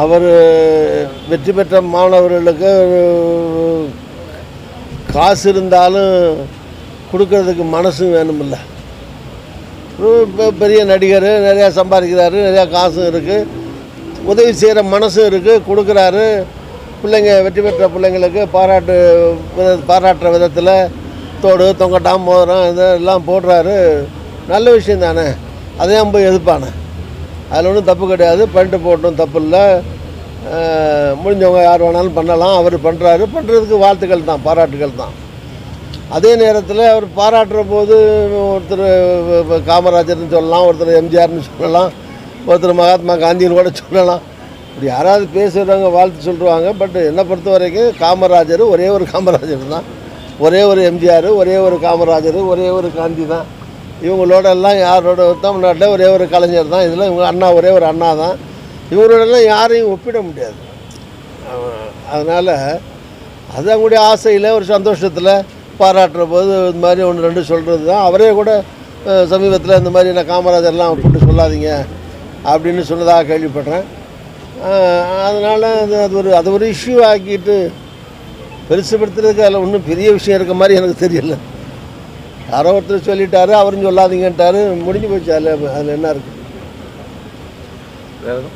அவர் வெற்றி பெற்ற மாணவர்களுக்கு காசு இருந்தாலும் கொடுக்கறதுக்கு மனசு வேணுமில்ல. பெரிய நடிகர், நிறையா சம்பாதிக்கிறாரு, நிறையா காசும் இருக்குது, உதவி செய்கிற மனசும் இருக்குது, கொடுக்குறாரு. பிள்ளைங்க வெற்றி பெற்ற பிள்ளைங்களுக்கு பாராட்டுற விதத்தில் தோடு, தொங்கட்டாம், மோதிரம் இதெல்லாம் போடுறாரு. நல்ல விஷயம் தானே. அதையும் போய் எதிர்ப்பானே, அதில் ஒன்றும் தப்பு கிடையாது. பண்ணிட்டு போட்டோம், தப்பு இல்லை. முடிஞ்சவங்க யார் வேணாலும் பண்ணலாம். அவர் பண்ணுறதுக்கு வாழ்த்துக்கள் தான், பாராட்டுகள் தான். அதே நேரத்தில் அவர் பாராட்டுற போது ஒருத்தர் காமராஜர்னு சொல்லலாம், ஒருத்தர் எம்ஜிஆர்னு சொல்லலாம், ஒருத்தர் மகாத்மா காந்தின்னு கூட சொல்லலாம். இப்படி யாராவது பேசுகிறவங்க வாழ்த்து சொல்லுவாங்க. பட் என்னை பொறுத்த வரைக்கும் காமராஜர் ஒரே ஒரு காமராஜர் தான், ஒரே ஒரு எம்ஜிஆர், ஒரே ஒரு காமராஜர், ஒரே ஒரு காந்தி தான். இவங்களோட எல்லாம் யாரோட தமிழ்நாட்டில் ஒரே ஒரு கலைஞர் தான். இதில் இவங்க அண்ணா ஒரே ஒரு அண்ணா தான். இவங்களோடலாம் யாரையும் ஒப்பிட முடியாது. அதனால் அது அவங்களுடைய ஆசையில் ஒரு சந்தோஷத்தில் பாராட்டுற போது இந்த மாதிரி ஒன்று ரெண்டு சொல்கிறது தான். அவரே கூட சமீபத்தில் இந்த மாதிரி நான் காமராஜர்லாம் போட்டு சொல்லாதீங்க அப்படின்னு சொன்னதாக கேள்விப்படுறேன். அதனால் அது ஒரு இஷ்யூ ஆக்கிட்டு பெருசுப்படுத்துறதுக்கு அதில் ஒன்றும் பெரிய விஷயம் இருக்க மாதிரி எனக்கு தெரியல. யாரோ ஒருத்தர் சொல்லிட்டாரு, அவரும் சொல்லாதீங்கன்ட்டாரு, முடிஞ்சு போச்சு. அதில் என்ன இருக்குது? வேறு